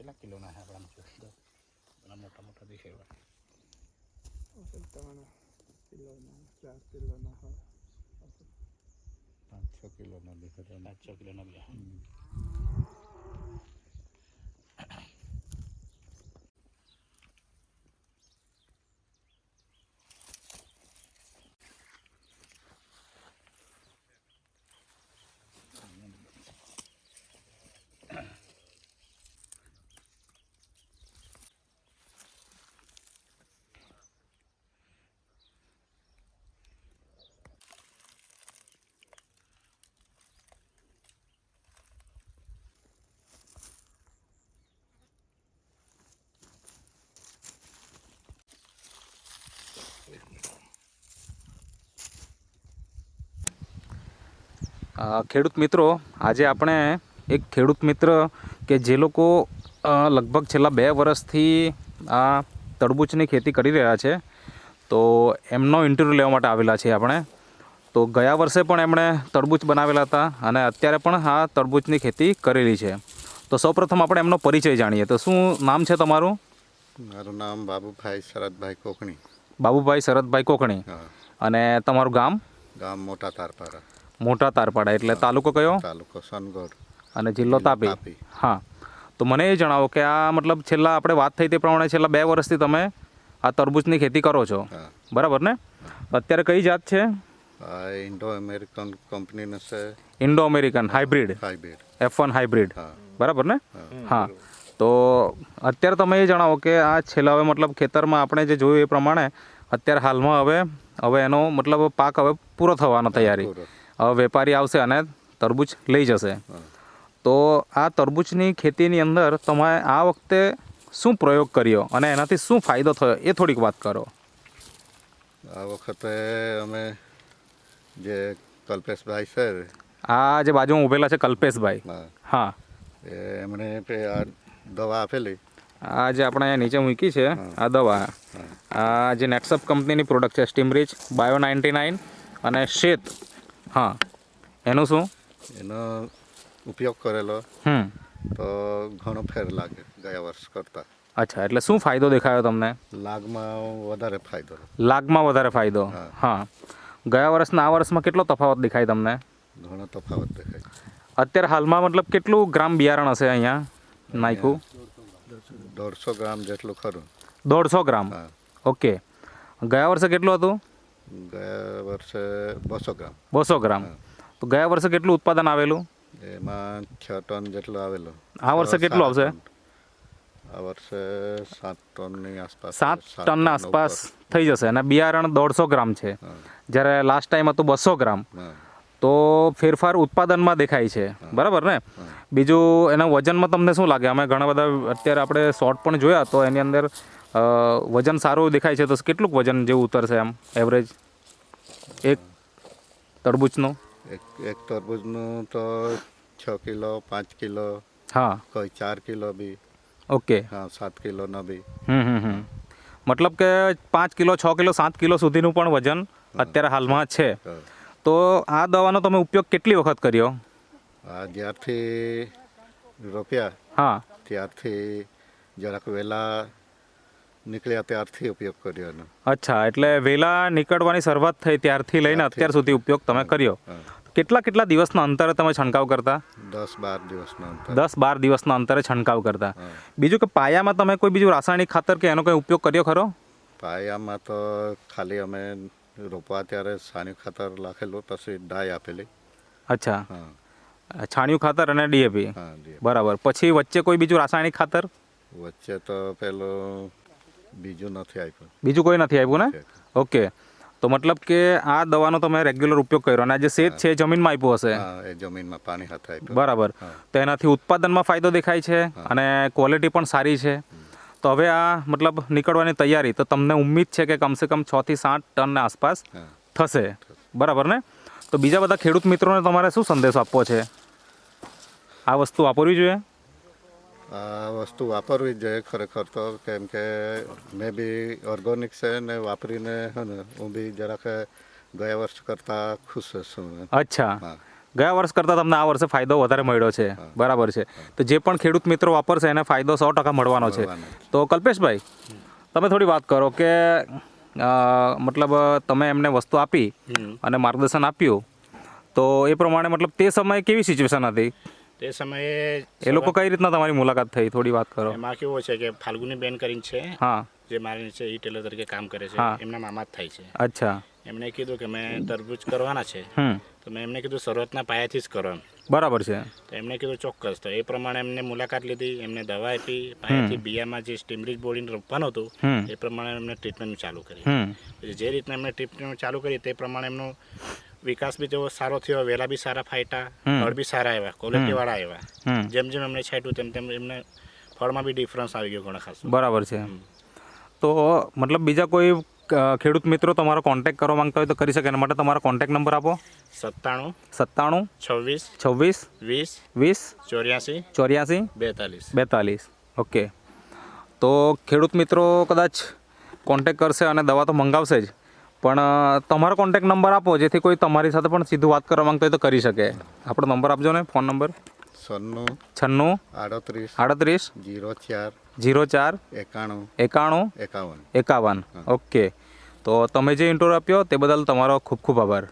કેટલા કિલોના છે આપણા જોઈએ તો ઘણા મોટા મોટા દેખાય 3 કિલોના 4 કિલોના હોય 5-6 કિલોના દેખાય 5-6 કિલોના બી ખેડૂત મિત્રો, આજે આપણે એક ખેડૂત મિત્ર કે જે લોકો લગભગ છેલ્લા 2 વર્ષથી આ તરબૂચની ખેતી કરી રહ્યા છે, તો એમનો ઇન્ટરવ્યૂ લેવા માટે આવેલા છીએ આપણે. તો ગયા વર્ષે પણ એમણે તરબૂચ બનાવેલા હતા અને અત્યારે પણ આ તરબૂચની ખેતી કરેલી છે. તો સૌપ્રથમ આપણે એમનો પરિચય જાણીએ. તો શું નામ છે તમારું? મારું નામ બાબુભાઈ શરદભાઈ કોકણી. બાબુભાઈ શરદભાઈ કોકણી. અને તમારું ગામ? ગામ મોટા તારપાડા. મોટા તારપાડા એટલે તાલુકો કયો? તાલુકો સનગઢ અને જિલ્લો તાપી. હા, તો મને એ જણાવો કે આ મતલબ છેલ્લા આપણે વાત થઈ તે પ્રમાણે છેલ્લા 2 વર્ષથી તમે આ તરબૂચની ખેતી કરો છો, બરાબર ને? અત્યારે કઈ જાત છે? ઇન્ડો અમેરિકન કંપનીનો છે. Indo American hybrid F1 hybrid, બરાબર ને? હા, તો અત્યારે તમે એ જણાવો કે આ છેલ્લા હવે મતલબ ખેતરમાં આપણે જે જોયું એ પ્રમાણે અત્યારે હાલમાં હવે એનો મતલબ પાક હવે પૂરો થવાનો તૈયારી. હવે વેપારી આવશે અને તરબૂચ લઈ જશે. તો આ તરબૂચની ખેતીની અંદર તમે આ વખતે શું પ્રયોગ કર્યો અને એનાથી શું ફાયદો થયો એ થોડીક વાત કરો. આ વખતે અમે જે કલ્પેશભાઈ છે, આ જે બાજુમાં ઊભેલા છે કલ્પેશભાઈ, હા, એમણે આ દવા આપેલી. આ જે આપણે નીચે મૂકી છે આ દવા, આ જે નેક્સઅપ કંપનીની પ્રોડક્ટ છે, સ્ટીમરીચ, બાયો 99 અને શેત. હા, એનું શું? એનો ઉપયોગ કરેલો તો ઘણો ફેર લાગે ગયા વર્ષ કરતાં. અચ્છા, એટલે શું ફાયદો દેખાયો તમને? લાગમાં વધારે ફાયદો. લાગમાં વધારે ફાયદો. હા, ગયા વર્ષના આ વર્ષમાં કેટલો તફાવત દેખાય તમને? ઘણો તફાવત દેખાય. અત્યારે હાલમાં મતલબ કેટલું ગ્રામ બિયારણ હશે અહીંયા નાખ્યું? 150 ગ્રામ જેટલું ખરું. 150 ગ્રામ? ઓકે. ગયા વર્ષે કેટલું હતું? ગયા વર્ષે 200 ગ્રામ. 200 ગ્રામ. તો ગયા વર્ષે કેટલું ઉત્પાદન આવેલું? એમાં 6 ટન જેટલું આવેલું. આ વર્ષે કેટલું આવશે? આ વર્ષે 7 ટનની આસપાસ. 7 ટનના આસપાસ થઈ જશે. અને બિયારણ 150 ગ્રામ છે, જ્યારે લાસ્ટ ટાઈમ હતું 200 ગ્રામ. તો ફેરફાર ઉત્પાદનમાં દેખાય છે, બરાબર ને? બીજું એના વજનમાં તમને શું લાગે? અમે ઘણા બધા અત્યારે આપણે શોર્ટ પણ જોયા તો એની અંદર વજન સારું દેખાય છે. તો કેટલુંક વજન જેવું ઉતરશે આમ એવરેજ એક તરબૂચનું? એક તરબૂચનું તો 6 કિલો 5 કિલો, હા, કોઈ 4 કિલો બી. ઓકે. હા, 7 કિલોનો બી. મતલબ કે 5 કિલો 6 કિલો 7 કિલો સુધીનું પણ વજન અત્યારે હાલમાં છે. તો આ દવાનો તમે ઉપયોગ કેટલી વખત કર્યો? જ્યારથી રોપ્યા, હા, ત્યારથી જરાક વહેલા નીકળ્યા ત્યારથી ઉપયોગ કર્યો એનો. અચ્છા, એટલે વહેલા નીકળવાની શરૂઆત થઈ ત્યારથી લઈને અત્યાર સુધી ઉપયોગ તમે કર્યો. કેટલા દિવસના અંતરે તમે છંટકાવ કરતા? 10-12 દિવસના અંતરે. 10-12 દિવસના અંતરે છંટકાવ કરતા. બીજું કે પાયામાં તમે કોઈ બીજું રાસાયણિક ખાતર કે એનો કોઈ ઉપયોગ કર્યો ખરો? પાયામાં તો ખાલી અમે રોપવા ત્યારે છાણિયું ખાતર નાખેલું, પછી ડાય આપેલી. અચ્છા, છાણિયું ખાતર અને ડીએપી, બરાબર. પછી વચ્ચે કોઈ બીજું રાસાયણિક ખાતર? વચ્ચે તો પેલું બીજું નથી આપ્યું. બીજું કોઈ નથી આપ્યું ને? ઓકે. તો મતલબ કે આ દવાનો તમે રેગ્યુલર ઉપયોગ કર્યો અને આ જે શેત છે એ જમીનમાં આપ્યું હશે? એ જમીનમાં પાણી હાથે આપ્યું. બરાબર. તો એનાથી ઉત્પાદનમાં ફાયદો દેખાય છે અને ક્વોલિટી પણ સારી છે. તો હવે આ મતલબ નીકળવાની તૈયારી, તો તમને ઉમ્મીદ છે કે કમસે કમ 6 થી 7 ટનના આસપાસ થશે, બરાબર ને? તો બીજા બધા ખેડૂત મિત્રોને તમારે શું સંદેશો આપવો છે? આ વસ્તુ વાપરવી જોઈએ? આ વસ્તુ વાપરવી જ જોઈએ ખરેખર તો, કેમ કે મેં બી ઓર્ગોનિક છે ને વાપરીને હું બી જરાક ગયા વર્ષ કરતાં ખુશ છું. અચ્છા, ગયા વર્ષ કરતાં તમને આ વર્ષે ફાયદો વધારે મળ્યો છે, બરાબર છે. તો જે પણ ખેડૂત મિત્રો વાપરશે એને ફાયદો 100% મળવાનો છે. તો કલ્પેશભાઈ, તમે થોડી વાત કરો કે મતલબ તમે એમને વસ્તુ આપી અને માર્ગદર્શન આપ્યું, તો એ પ્રમાણે મતલબ તે સમયે કેવી સિચ્યુએશન હતી? તે સમયે એ લોકો કઈ રીતના તમારી મુલાકાત થઈ, થોડી વાત કરો. એમાં કેવું છે કે ફાલ્ગુની બેન કરીને છે, હા, જે મારી નીચે ઈ ટેલર તરીકે કામ કરે છે, હા. એમના મામા જ થાય છે. અચ્છા. એમણે કીધું કે મેં તરબૂચ કરવાના છે, તો મેં એમને કીધું શરૂઆતના પાયાથી જ કરો એમ. બરાબર છે. તો એમણે કીધું ચોક્કસ. તો એ પ્રમાણે એમને મુલાકાત લીધી, એમને દવા આપી, પાયાથી બિયામાં જે સ્ટીમરીજ બોડીને રોપવાનું હતું એ પ્રમાણે એમને ટ્રીટમેન્ટ ચાલુ કરી. પછી જે રીતના એમને ટ્રીટમેન્ટ ચાલુ કરી તે પ્રમાણે એમનો વિકાસ બી તેવો સારો થયો, વેલા બી સારા ફાયટા, ફળ બી સારા આવ્યા, ક્વોલિટીવાળા આવ્યા. જેમ જેમ એમને છાંટ્યું તેમ તેમ એમને ફળમાં બી ડિફરન્સ આવી ગયો ઘણા ખાસ. બરાબર છે. તો મતલબ બીજા કોઈ ખેડૂત મિત્રો તમારો કોન્ટેક્ટ કરવા માંગતા હોય તો કરી શકે. એના માટે તમારો કોન્ટેક્ટ નંબર આપો. 97 97 26 26 20 20 84 84 42. 42. ઓકે. તો ખેડૂત મિત્રો કદાચ કોન્ટેક્ટ કરશે અને દવા તો મંગાવશે જ, પણ તમારો કોન્ટેક્ટ નંબર આપો જેથી કોઈ તમારી સાથે પણ સીધું વાત કરવા માંગતા હોય તો કરી શકે. આપણો નંબર આપજો ને, ફોન નંબર. 96 38 38 38 04 04 91 91 51. 51. ઓકે. તો તમે જે ઇન્ટરવ્યૂ આપ્યો તે બદલ તમારો ખૂબ ખૂબ આભાર.